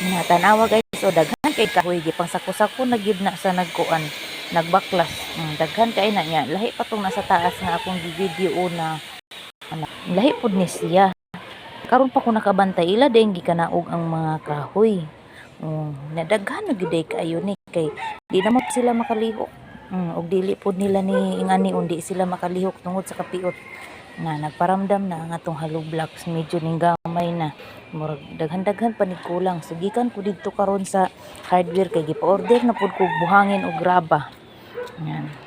Tanawa guys, so daghan kay kahoy gipang sako-sako na gyud na sa nagkuan, nagbaklas. Daghan kay na niya. Lahi pa tong nasa taas nga akong video na ano, lahi pud ni siya. Karon pa ko nakabantay ila dayng gikanaog ang mga kahoy. Nadaghan na gyud kaayo ni kay di naman sila makalihok. Og dili pud nila ni ingani undi sila makalihok tungod sa kapiot. Nagparamdam na ang atong hollow blocks, medyo ning gamay na, murag daghan-daghan pa ni kulang. So gikan ko didto karon sa hardware kay gipa-order na pud ko buhangin og graba.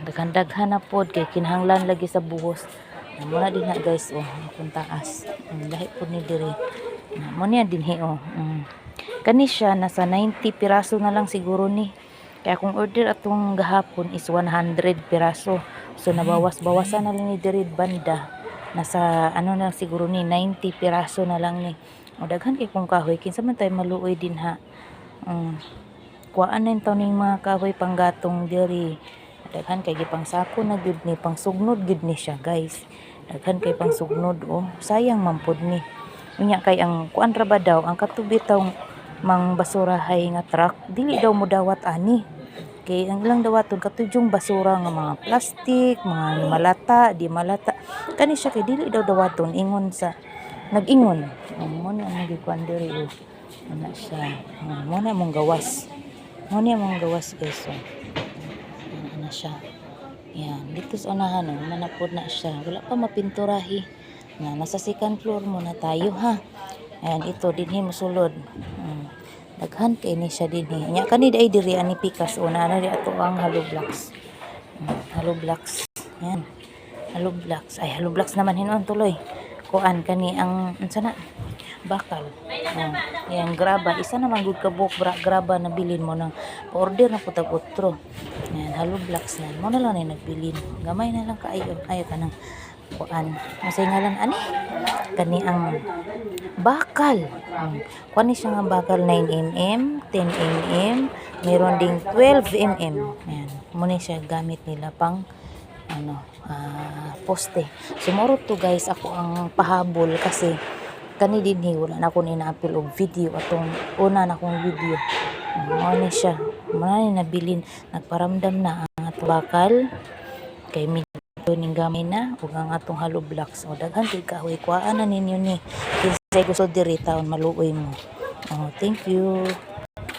Daghan-daghan na pud kay kinahanglan lagi sa buhos. Muna din na guys, akong taas. Lahi pud ni diri. Mo niya dinhi Kani siya nasa 90 piraso na lang siguro ni. Kaya kung order atong gahapon is 100 piraso. So nabawas-bawasan na lang ni diri banda. Nasa ano na siguro ni 90 piraso na lang ni. Daghan kay kung kahoy kinsa man tay maluoy din ha. Kuan na taw ning mga kahoy panggatong diri. Daghan kay gipang sako na gyud ni, pang sugnod gyud ni siya guys. Daghan kay pang sugnod sayang man pud ni. Unya kay ang kuan ra ba daw ang katubi taw mang basurahay nga truck dili daw mo dawat ani. Kay ang ilang dawaton katudyong basura nga mga plastic, mga malata, di malata. Kani siya kay dili daw dawaton ingon sa nag-ingon. Mo ni ang gikuan diri ana siya. Mo na mong gawas. Mo ni mong gawas guys. Ana siya. Yan, dito sa unahan manapod na siya. Wala pa mapinturahi. Nasa second floor muna tayo ha. Ayan, ito dinhi mosulod. Daghan kay ni siya dinhi. Nya kani day diri ani pikas una na di ato ang hollow blocks. Hollow blocks. Yan. Hollow blocks. Ay hollow blocks naman hinon tuloy. Kuan kani ang unsa na? Bakal. Yang graba isa naman gud ka buok graba na bilin mo nang order na putag utro. Yan hollow blocks na. Mo na lang ni nagbilin. Gamay na lang kaayo kanang kuan. Masay ngalan ani? Kani ang bakal. Kuan ni siya nga bakal 9mm, 10mm, meron ding 12mm. Ayan. Muna siya gamit nila pang poste. Sumuro to guys ako ang pahabol kasi kani dinhi wala na ko ina-upload og video atong una na kong video. Muna siya. Muna ni nabilin nagparamdam na ang atong bakal kay ning gamay na ug ang atong hollow blocks. Daghan kay kahoy kuhaan na ninyo ni. Kinsay gusto diri taon maluoy mo. Thank you.